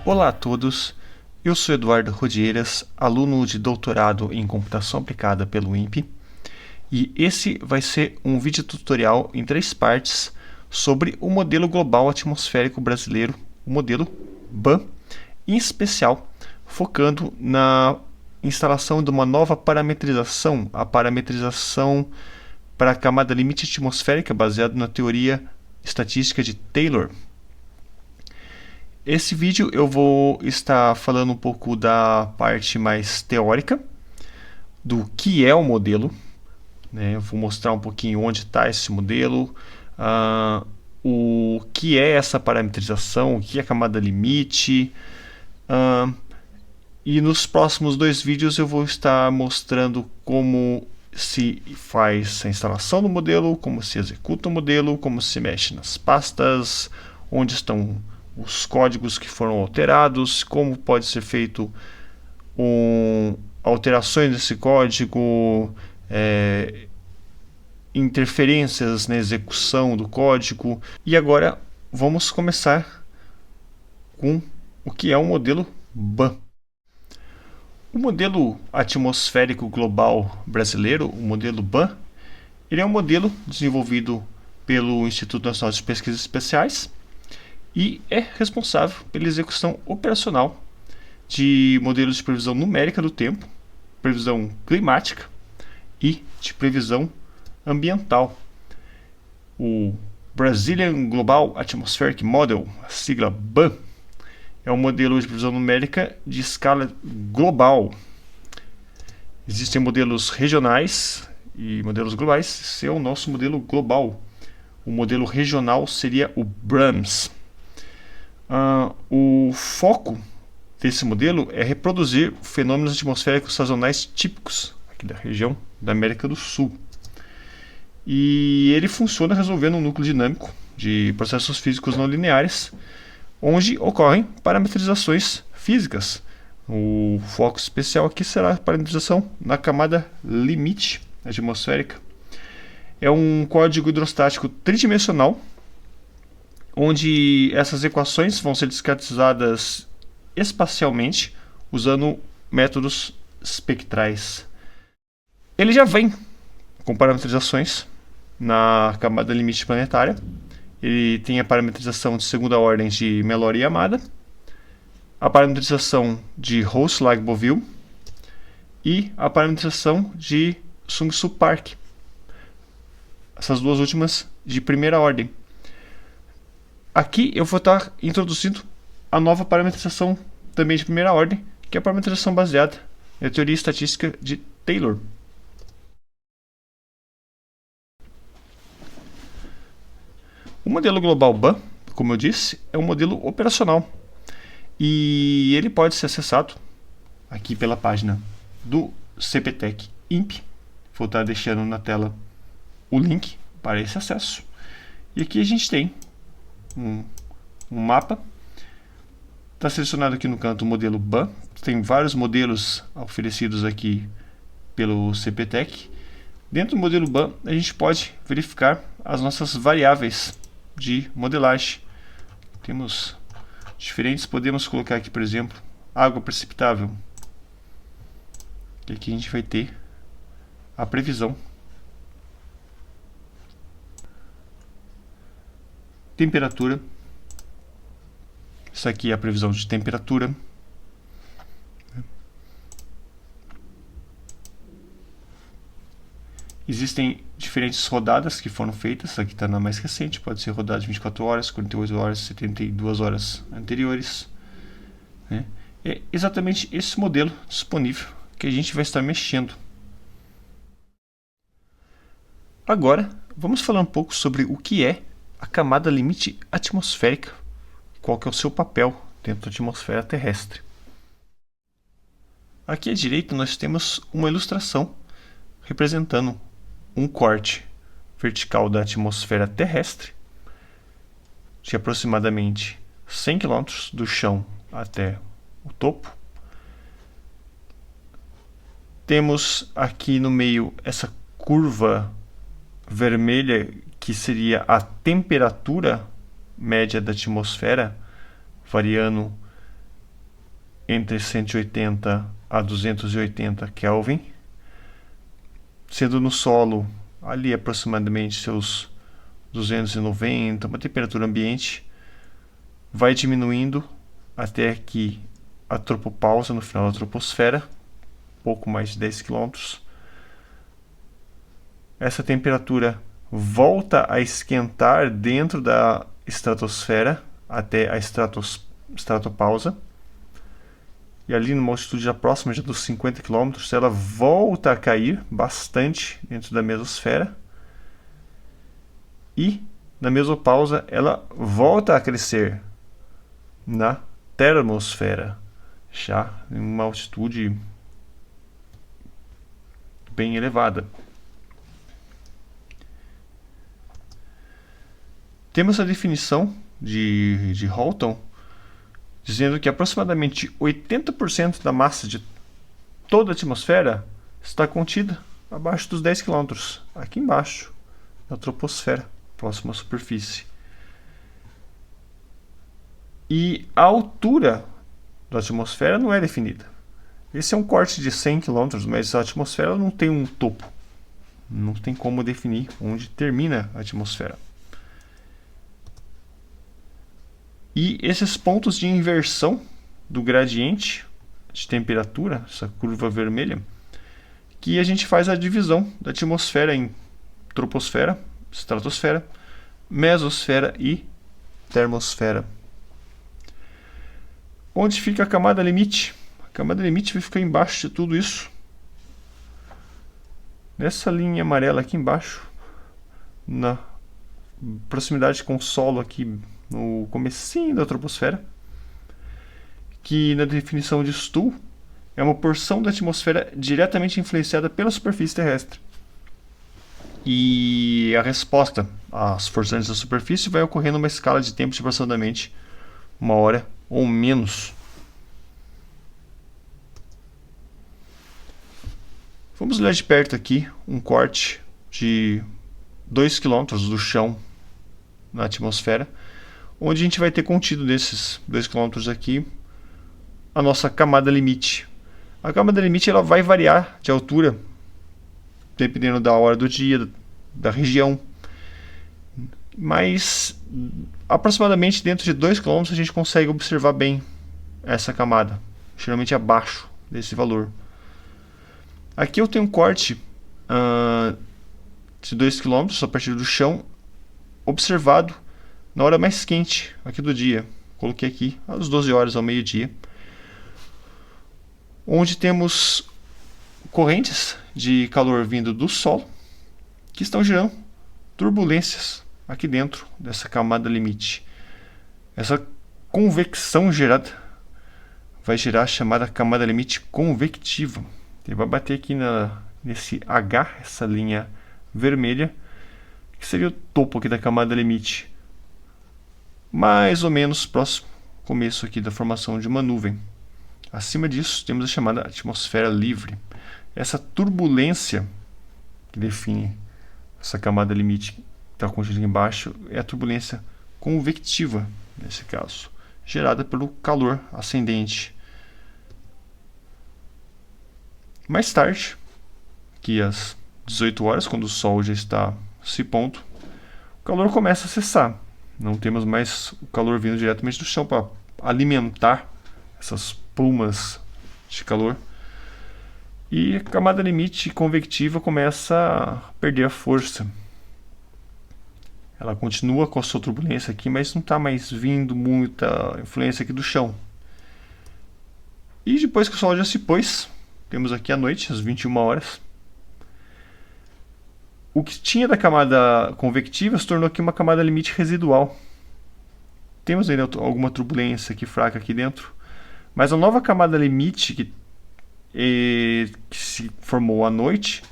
Olá a todos, eu sou Eduardo Rodieiras, aluno de doutorado em computação aplicada pelo INPE, e esse vai ser um vídeo tutorial em 3 partes sobre o modelo global atmosférico brasileiro, o modelo BAN, em especial focando na instalação de uma nova parametrização, a parametrização para a camada limite atmosférica baseada na teoria estatística de Taylor. Esse vídeo eu vou estar falando um pouco da parte mais teórica, do que é o modelo, né? Eu vou mostrar um pouquinho onde está esse modelo, o que é essa parametrização, o que é a camada limite, e nos próximos 2 vídeos eu vou estar mostrando como se faz a instalação do modelo, como se executa o modelo, como se mexe nas pastas, onde estão os códigos que foram alterados, como pode ser feito alterações nesse código, interferências na execução do código. E agora vamos começar com o que é o modelo BAN. O modelo atmosférico global brasileiro, o modelo BAN, ele é um modelo desenvolvido pelo Instituto Nacional de Pesquisas Espaciais e é responsável pela execução operacional de modelos de previsão numérica do tempo, previsão climática e de previsão ambiental. O Brazilian Global Atmospheric Model, a sigla BAN, é um modelo de previsão numérica de escala global. Existem modelos regionais e modelos globais. Esse é o nosso modelo global. O modelo regional seria o BRAMS. O foco desse modelo é reproduzir fenômenos atmosféricos sazonais típicos aqui da região da América do Sul. E ele funciona resolvendo um núcleo dinâmico de processos físicos não lineares, onde ocorrem parametrizações físicas. O foco especial aqui será a parametrização na camada limite atmosférica. É um código hidrostático tridimensional, onde essas equações vão ser discretizadas espacialmente usando métodos espectrais. Ele já vem com parametrizações na camada limite planetária. Ele tem a parametrização de segunda ordem de Mellor e Yamada, a parametrização de Host-Lagg-Boville e a parametrização de Sung-Soo Park. Essas duas últimas de primeira ordem. Aqui eu vou estar introduzindo a nova parametrização também de primeira ordem, que é a parametrização baseada na teoria estatística de Taylor. O modelo global BAN, como eu disse, é um modelo operacional e ele pode ser acessado aqui pela página do CPTEC INPE. Vou estar deixando na tela o link para esse acesso. E aqui a gente tem um mapa. Está selecionado aqui no canto o modelo BAN. Tem vários modelos oferecidos aqui pelo CPTEC. Dentro do modelo BAN, a gente pode verificar as nossas variáveis de modelagem. Temos diferentes, podemos colocar aqui, por exemplo, água precipitável. E aqui a gente vai ter a previsão. Temperatura. Isso aqui é a previsão de temperatura. Existem diferentes rodadas que foram feitas. Aqui está na mais recente. Pode ser rodada de 24 horas, 48 horas, 72 horas anteriores. É exatamente esse modelo disponível que a gente vai estar mexendo. Agora, vamos falar um pouco sobre o que é a camada limite atmosférica, qual que é o seu papel dentro da atmosfera terrestre. Aqui à direita nós temos uma ilustração representando um corte vertical da atmosfera terrestre de aproximadamente 100 km do chão até o topo. Temos aqui no meio essa curva vermelha que seria a temperatura média da atmosfera, variando entre 180 a 280 Kelvin, sendo no solo ali aproximadamente seus 290, uma temperatura ambiente, vai diminuindo até que a tropopausa no final da troposfera, pouco mais de 10 km. Essa temperatura volta a esquentar dentro da estratosfera até a estratopausa. E ali numa altitude já próxima já dos 50 km, ela volta a cair bastante dentro da mesosfera. E na mesopausa ela volta a crescer na termosfera, já em uma altitude bem elevada. Temos a definição de Halton dizendo que aproximadamente 80% da massa de toda a atmosfera está contida abaixo dos 10 km, aqui embaixo, na troposfera, próxima à superfície. E a altura da atmosfera não é definida. Esse é um corte de 100 km, mas a atmosfera não tem um topo. Não tem como definir onde termina a atmosfera. E esses pontos de inversão do gradiente de temperatura, essa curva vermelha, que a gente faz a divisão da atmosfera em troposfera, estratosfera, mesosfera e termosfera. Onde fica a camada limite? A camada limite vai ficar embaixo de tudo isso. Nessa linha amarela aqui embaixo, na proximidade com o solo aqui no comecinho da troposfera, que na definição de Stuhl é uma porção da atmosfera diretamente influenciada pela superfície terrestre. E a resposta às forças da superfície vai ocorrer numa escala de tempo de aproximadamente 1 hora ou menos. Vamos olhar de perto aqui um corte de 2 km do chão na atmosfera, onde a gente vai ter contido desses 2 km aqui a nossa camada limite. A camada limite ela vai variar de altura dependendo da hora do dia, da região, mas aproximadamente dentro de 2 km a gente consegue observar bem essa camada, geralmente abaixo desse valor. Aqui eu tenho um corte de 2 km a partir do chão, observado na hora mais quente aqui do dia. Coloquei aqui às 12 horas ao meio-dia, onde temos correntes de calor vindo do Sol que estão gerando turbulências aqui dentro dessa camada limite. Essa convecção gerada vai gerar a chamada camada limite convectiva. Ele vai bater aqui nesse H, essa linha vermelha, que seria o topo aqui da camada limite, mais ou menos próximo ao começo aqui da formação de uma nuvem. Acima disso temos a chamada atmosfera livre. Essa turbulência que define essa camada limite que está contida aqui embaixo é a turbulência convectiva, nesse caso, gerada pelo calor ascendente. Mais tarde, aqui às 18 horas, quando o Sol já está se pondo, o calor começa a cessar. Não temos mais o calor vindo diretamente do chão para alimentar essas plumas de calor. E a camada limite convectiva começa a perder a força. Ela continua com a sua turbulência aqui, mas não está mais vindo muita influência aqui do chão. E depois que o Sol já se pôs, temos aqui à noite, às 21 horas. O que tinha da camada convectiva se tornou aqui uma camada limite residual. Temos ainda alguma turbulência aqui fraca aqui dentro, mas a nova camada limite que se formou à noite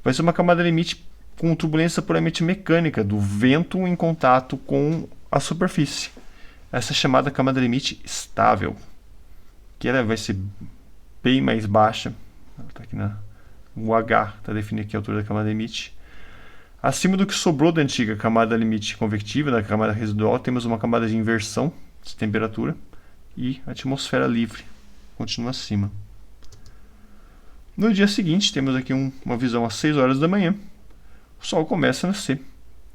vai ser uma camada limite com turbulência puramente mecânica do vento em contato com a superfície. Essa é chamada camada limite estável, que ela vai ser bem mais baixa. Ela está aqui o H está definindo aqui a altura da camada limite. Acima do que sobrou da antiga camada limite convectiva, da camada residual, temos uma camada de inversão de temperatura e atmosfera livre. continua acima. No dia seguinte, temos aqui uma visão às 6 horas da manhã. O Sol começa a nascer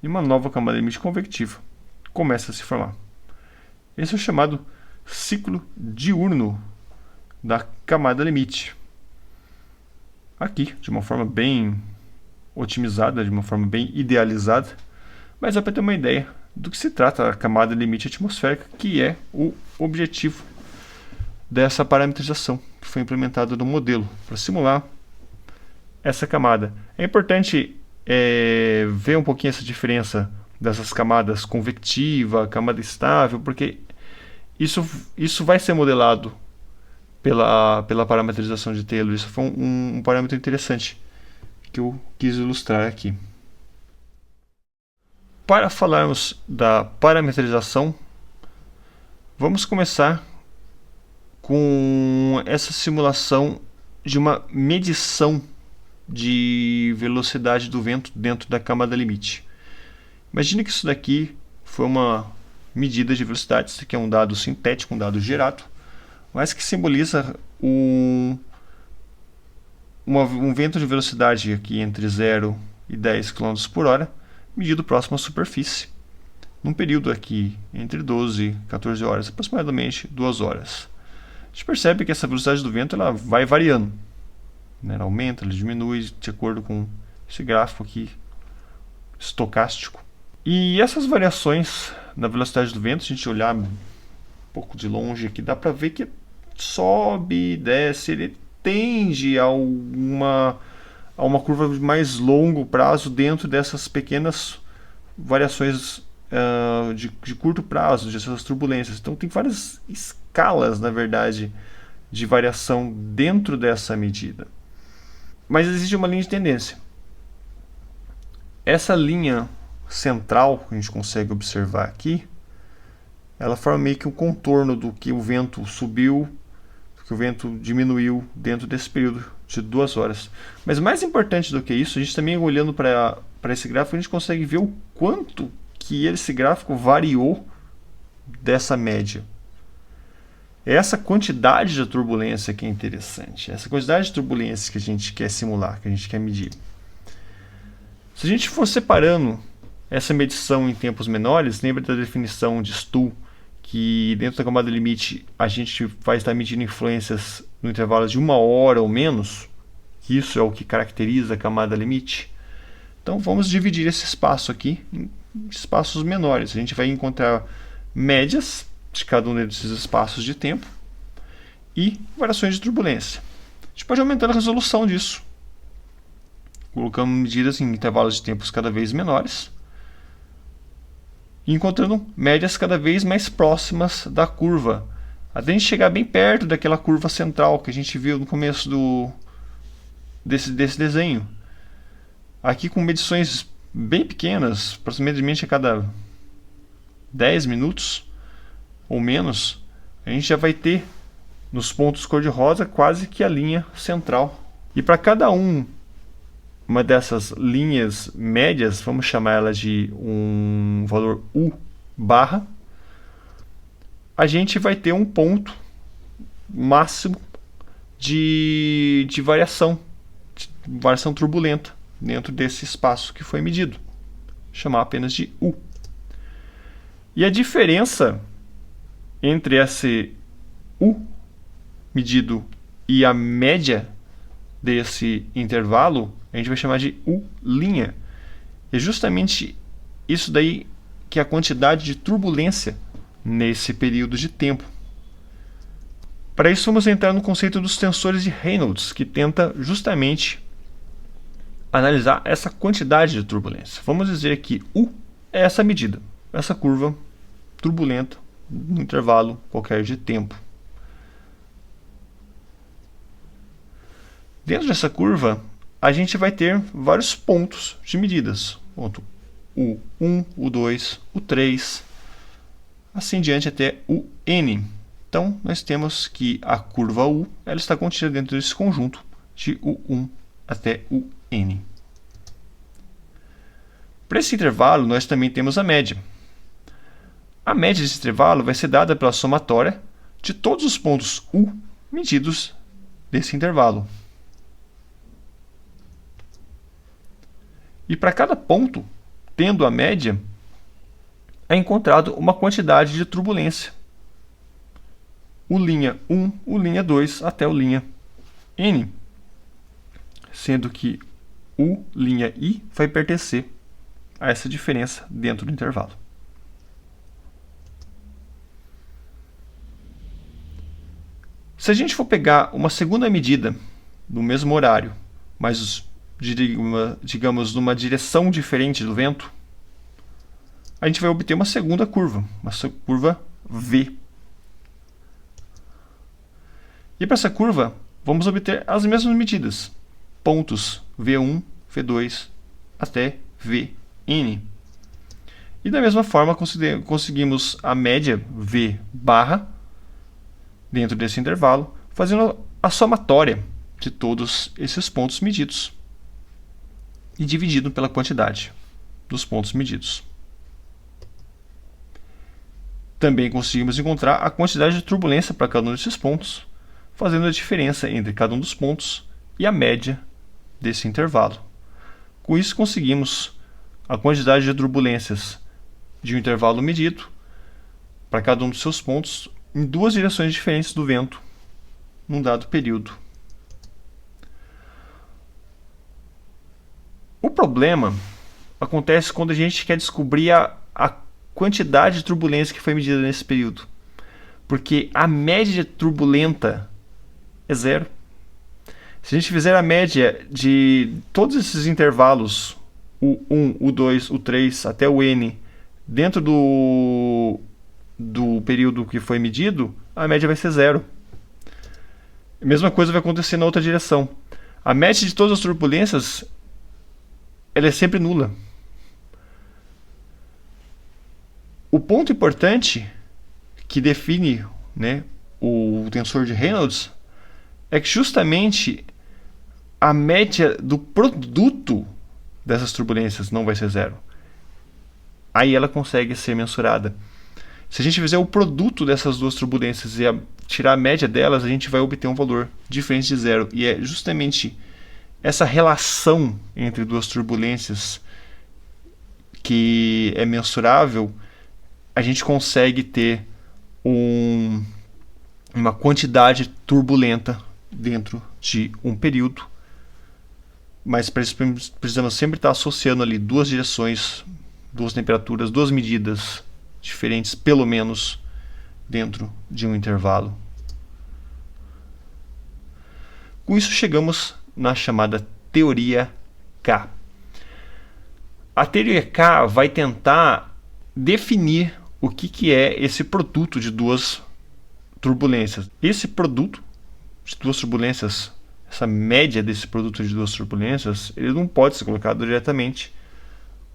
e uma nova camada limite convectiva começa a se formar. Esse é o chamado ciclo diurno da camada limite. Aqui, de uma forma bem otimizada, de uma forma bem idealizada, mas é para ter uma ideia do que se trata a camada limite atmosférica, que é o objetivo dessa parametrização que foi implementada no modelo para simular essa camada. É importante ver um pouquinho essa diferença dessas camadas convectiva, camada estável, porque isso vai ser modelado pela parametrização de Taylor. Isso foi um parâmetro interessante que eu quis ilustrar aqui. Para falarmos da parametrização, vamos começar com essa simulação de uma medição de velocidade do vento dentro da camada limite. Imagine que isso daqui foi uma medida de velocidade. Isso aqui é um dado sintético, um dado gerado, mas que simboliza um vento de velocidade aqui entre 0 e 10 km por hora, medido próximo à superfície, num período aqui entre 12 e 14 horas, aproximadamente 2 horas. A gente percebe que essa velocidade do vento ela vai variando, né? Ela aumenta, ela diminui de acordo com esse gráfico aqui estocástico. E essas variações na velocidade do vento, se a gente olhar um pouco de longe aqui, dá para ver que sobe, desce, ele tende a uma curva de mais longo prazo dentro dessas pequenas variações de curto prazo, dessas turbulências. Então tem várias escalas, na verdade, de variação dentro dessa medida. Mas existe uma linha de tendência. Essa linha central que a gente consegue observar aqui, ela forma meio que um contorno do que o vento subiu, do que o vento diminuiu dentro desse período de 2 horas. Mas mais importante do que isso, a gente também olhando para esse gráfico, a gente consegue ver o quanto que esse gráfico variou dessa média. É essa quantidade de turbulência que é interessante. Essa quantidade de turbulência que a gente quer simular, que a gente quer medir. Se a gente for separando essa medição em tempos menores, lembra da definição de Stuhl, que dentro da camada limite a gente vai estar medindo influências no intervalo de 1 hora ou menos, que isso é o que caracteriza a camada limite. Então vamos dividir esse espaço aqui em espaços menores. A gente vai encontrar médias de cada um desses espaços de tempo e variações de turbulência. A gente pode aumentar a resolução disso, colocando medidas em intervalos de tempos cada vez menores e encontrando médias cada vez mais próximas da curva, até a gente chegar bem perto daquela curva central que a gente viu no começo desse desenho. Aqui com medições bem pequenas, aproximadamente a cada 10 minutos ou menos, a gente já vai ter nos pontos cor-de-rosa quase que a linha central. E para cada uma dessas linhas médias, vamos chamar ela de um valor U barra, a gente vai ter um ponto máximo de variação turbulenta dentro desse espaço que foi medido, chamar apenas de U. E a diferença entre esse U medido e a média desse intervalo, a gente vai chamar de U'. É justamente isso daí que é a quantidade de turbulência nesse período de tempo. Para isso, vamos entrar no conceito dos tensores de Reynolds, que tenta justamente analisar essa quantidade de turbulência. Vamos dizer que U é essa medida, essa curva turbulenta no intervalo qualquer de tempo. Dentro dessa curva, a gente vai ter vários pontos de medidas. Ponto U1, U2, U3, assim diante até UN. Então, nós temos que a curva U ela está contida dentro desse conjunto de U1 até UN. Para esse intervalo, nós também temos a média. A média desse intervalo vai ser dada pela somatória de todos os pontos U medidos desse intervalo. E para cada ponto, tendo a média, é encontrado uma quantidade de turbulência. O linha 1, o linha 2 até o linha N, sendo que o linha I vai pertencer a essa diferença dentro do intervalo. Se a gente for pegar uma segunda medida no mesmo horário, mas digamos numa direção diferente do vento, a gente vai obter uma segunda curva, uma curva V. E para essa curva, vamos obter as mesmas medidas, pontos V1, V2 até Vn. E da mesma forma, conseguimos a média V barra dentro desse intervalo, fazendo a somatória de todos esses pontos medidos e dividido pela quantidade dos pontos medidos. Também conseguimos encontrar a quantidade de turbulência para cada um desses pontos, fazendo a diferença entre cada um dos pontos e a média desse intervalo. Com isso, conseguimos a quantidade de turbulências de um intervalo medido para cada um dos seus pontos em duas direções diferentes do vento num dado período. O problema acontece quando a gente quer descobrir a quantidade de turbulência que foi medida nesse período, porque a média turbulenta é zero. Se a gente fizer a média de todos esses intervalos, o 1, o 2, o 3 até o n, dentro do período que foi medido, a média vai ser zero. A mesma coisa vai acontecer na outra direção. A média de todas as turbulências ela é sempre nula. O ponto importante que define, né, o tensor de Reynolds é que justamente a média do produto dessas turbulências não vai ser zero. Aí ela consegue ser mensurada. Se a gente fizer o produto dessas duas turbulências e tirar a média delas, a gente vai obter um valor diferente de zero. E é justamente essa relação entre duas turbulências que é mensurável, a gente consegue ter uma quantidade turbulenta dentro de um período. Mas para isso precisamos sempre estar associando ali duas direções, duas temperaturas, duas medidas diferentes, pelo menos, dentro de um intervalo. Com isso chegamos na chamada teoria K. A teoria K vai tentar definir o que é esse produto de duas turbulências. Esse produto de duas turbulências, essa média desse produto de duas turbulências, ele não pode ser colocado diretamente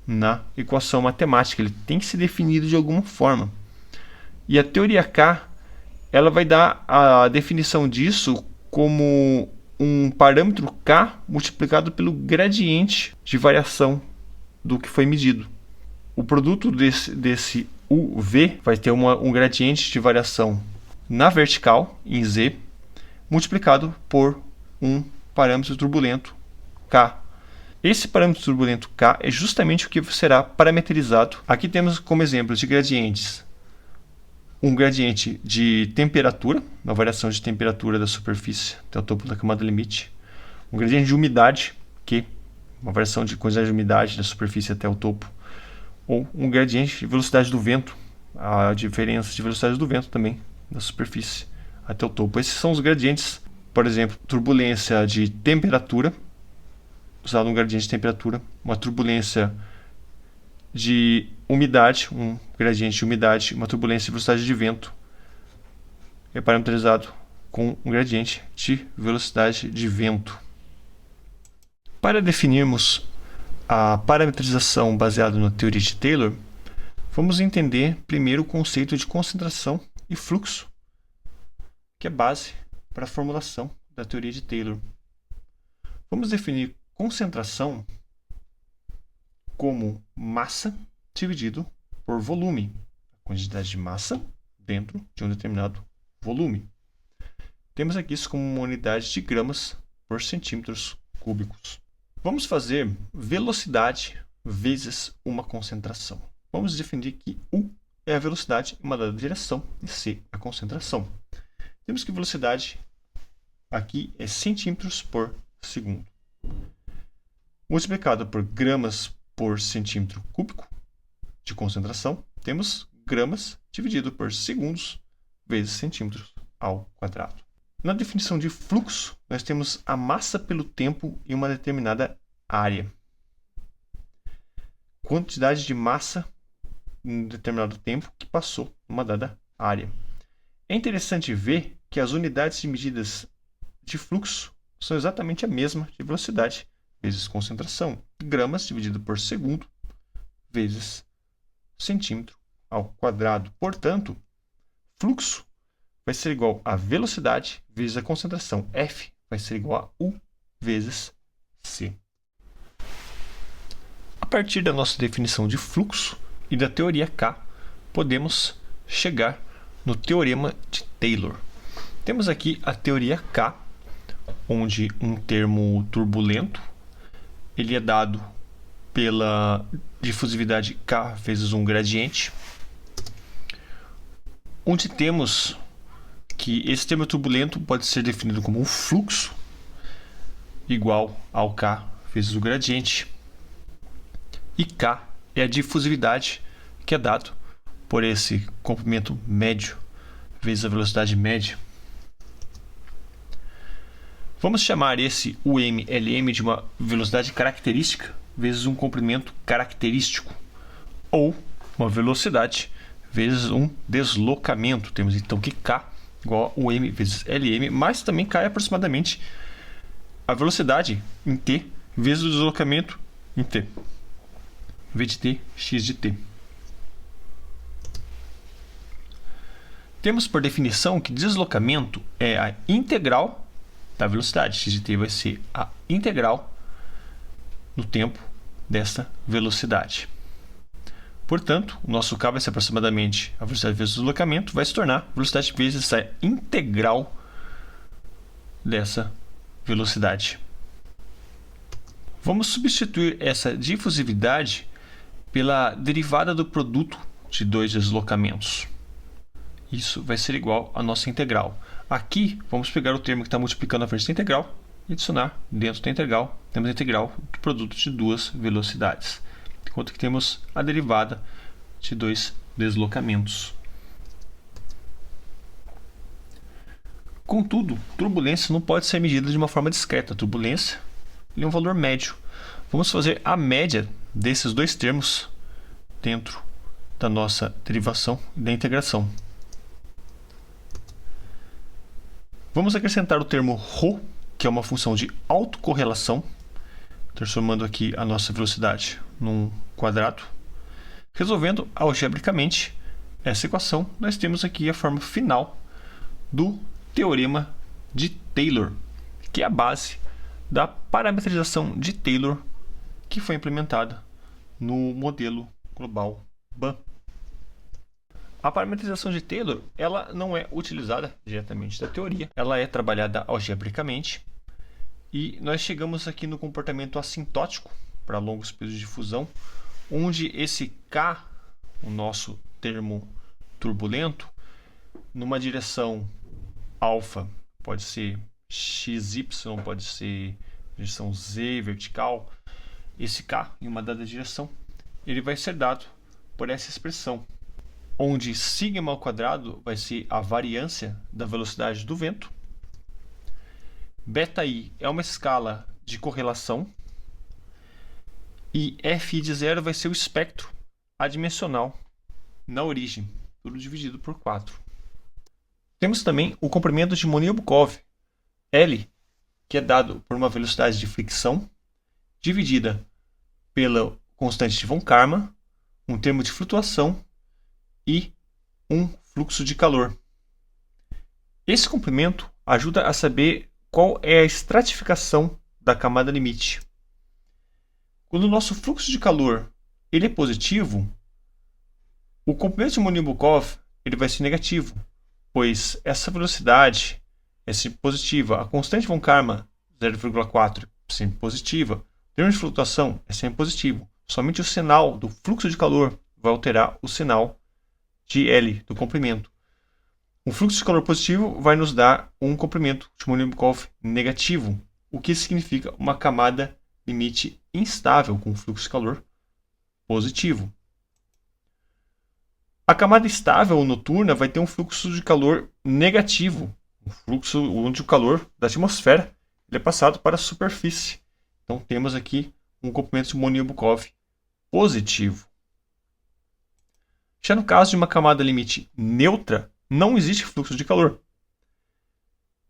na equação matemática, ele tem que ser definido de alguma forma. E a teoria K, ela vai dar a definição disso como um parâmetro K multiplicado pelo gradiente de variação do que foi medido. O produto desse UV vai ter um gradiente de variação na vertical, em Z, multiplicado por um parâmetro turbulento K. Esse parâmetro turbulento K é justamente o que será parametrizado. Aqui temos como exemplo de gradientes um gradiente de temperatura, uma variação de temperatura da superfície até o topo da camada limite, um gradiente de umidade, Q, uma variação de quantidade de umidade da superfície até o topo, ou um gradiente de velocidade do vento, a diferença de velocidade do vento também da superfície até o topo. Esses são os gradientes, por exemplo, turbulência de temperatura, usado um gradiente de temperatura, uma turbulência de umidade, um gradiente de umidade, uma turbulência de velocidade de vento, é parametrizado com um gradiente de velocidade de vento. Para definirmos a parametrização baseada na teoria de Taylor, vamos entender primeiro o conceito de concentração e fluxo, que é base para a formulação da teoria de Taylor. Vamos definir concentração como massa dividido por volume, a quantidade de massa dentro de um determinado volume. Temos aqui isso como uma unidade de gramas por centímetros cúbicos. Vamos fazer velocidade vezes uma concentração. Vamos definir que U é a velocidade em uma dada direção e C a concentração. Temos que velocidade aqui é centímetros por segundo. Multiplicado por gramas por centímetro cúbico de concentração, temos gramas dividido por segundos vezes centímetros ao quadrado. Na definição de fluxo, nós temos a massa pelo tempo em uma determinada área. Quantidade de massa em um determinado tempo que passou numa dada área. É interessante ver que as unidades de medidas de fluxo são exatamente a mesma de velocidade vezes concentração. Gramas dividido por segundo vezes centímetro ao quadrado. Portanto, fluxo vai ser igual a velocidade vezes a concentração. F vai ser igual a U vezes C. A partir da nossa definição de fluxo e da teoria K, podemos chegar no teorema de Taylor. Temos aqui a teoria K, onde um termo turbulento ele é dado pela difusividade K vezes um gradiente, onde temos que esse termo turbulento pode ser definido como um fluxo igual ao K vezes o gradiente, e K é a difusividade que é dado por esse comprimento médio vezes a velocidade média. Vamos chamar esse UM-LM de uma velocidade característica vezes um comprimento característico, ou uma velocidade vezes um deslocamento. Temos então que K igual a UM vezes LM, mas também K é aproximadamente a velocidade em T vezes o deslocamento em T. V de T, X de T. Temos por definição que deslocamento é a integral da velocidade. X de T vai ser a integral no tempo desta velocidade. Portanto, o nosso K vai ser aproximadamente a velocidade vezes o deslocamento, vai se tornar velocidade vezes a integral dessa velocidade. Vamos substituir essa difusividade pela derivada do produto de dois deslocamentos. Isso vai ser igual à nossa integral. Aqui, vamos pegar o termo que está multiplicando a frente da integral e adicionar dentro da integral. Temos a integral do produto de duas velocidades, enquanto que temos a derivada de dois deslocamentos. Contudo, turbulência não pode ser medida de uma forma discreta. A turbulência é um valor médio. Vamos fazer a média desses dois termos dentro da nossa derivação e da integração. Vamos acrescentar o termo ρ, que é uma função de autocorrelação, transformando aqui a nossa velocidade num quadrado. Resolvendo algebricamente essa equação, nós temos aqui a forma final do teorema de Taylor, que é a base da parametrização de Taylor que foi implementada no modelo global BAN. A parametrização de Taylor ela não é utilizada diretamente da teoria, ela é trabalhada algebricamente e nós chegamos aqui no comportamento assintótico para longos períodos de difusão, onde esse K, o nosso termo turbulento, numa direção alfa, pode ser XY, pode ser direção Z vertical, esse K em uma dada direção, ele vai ser dado por essa expressão, onde sigma ao quadrado vai ser a variância da velocidade do vento, beta-i é uma escala de correlação e fi de zero vai ser o espectro adimensional na origem, tudo dividido por 4. Temos também o comprimento de Monod-Bukov, L, que é dado por uma velocidade de fricção dividida pela constante de von Karman, um termo de flutuação e um fluxo de calor. Esse comprimento ajuda a saber qual é a estratificação da camada limite. Quando o nosso fluxo de calor ele é positivo, o comprimento de Monod-Bukov ele vai ser negativo, pois essa velocidade é sempre positiva. A constante von Karman, 0,4, é sempre positiva. O termo de flutuação é sempre positivo. Somente o sinal do fluxo de calor vai alterar o sinal de L, do comprimento. Um fluxo de calor positivo vai nos dar um comprimento de Chemoulin-Bukov negativo, o que significa uma camada limite instável com fluxo de calor positivo. A camada estável ou noturna vai ter um fluxo de calor negativo, um fluxo onde o calor da atmosfera ele é passado para a superfície. Então temos aqui um comprimento de Chemoulin-Bukov positivo. Já no caso de uma camada limite neutra, não existe fluxo de calor.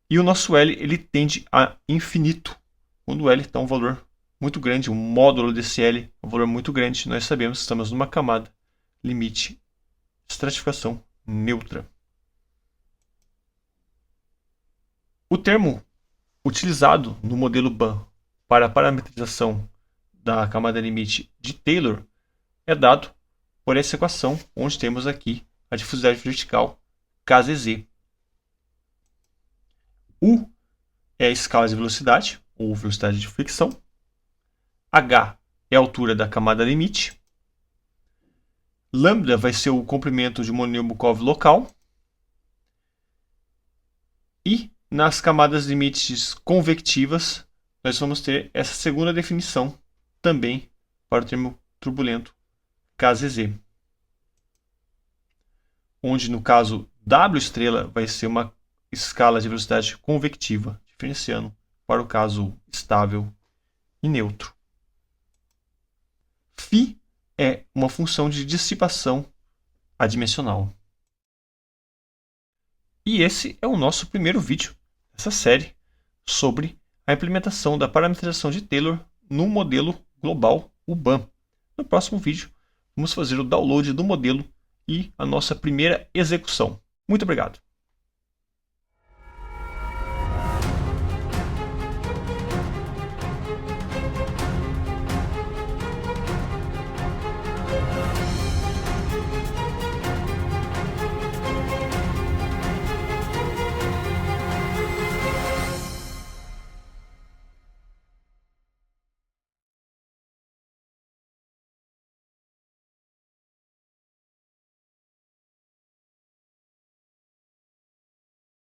E o nosso L ele tende a infinito. Quando o L está um valor muito grande, o módulo desse L é um valor muito grande, nós sabemos que estamos numa camada limite de estratificação neutra. O termo utilizado no modelo BAM para a parametrização da camada limite de Taylor é dado por essa equação, onde temos aqui a difusidade vertical KZZ. U é a escala de velocidade, ou velocidade de fricção. H é a altura da camada limite. Lambda vai ser o comprimento de Chemoulin-Bukov local. E nas camadas limites convectivas, nós vamos ter essa segunda definição também para o termo turbulento KZZ. Onde no caso W estrela vai ser uma escala de velocidade convectiva, diferenciando para o caso estável e neutro. Φ é uma função de dissipação adimensional. E esse é o nosso primeiro vídeo dessa série sobre a implementação da parametrização de Taylor no modelo global UBAM. No próximo vídeo, vamos fazer o download do modelo e a nossa primeira execução. Muito obrigado!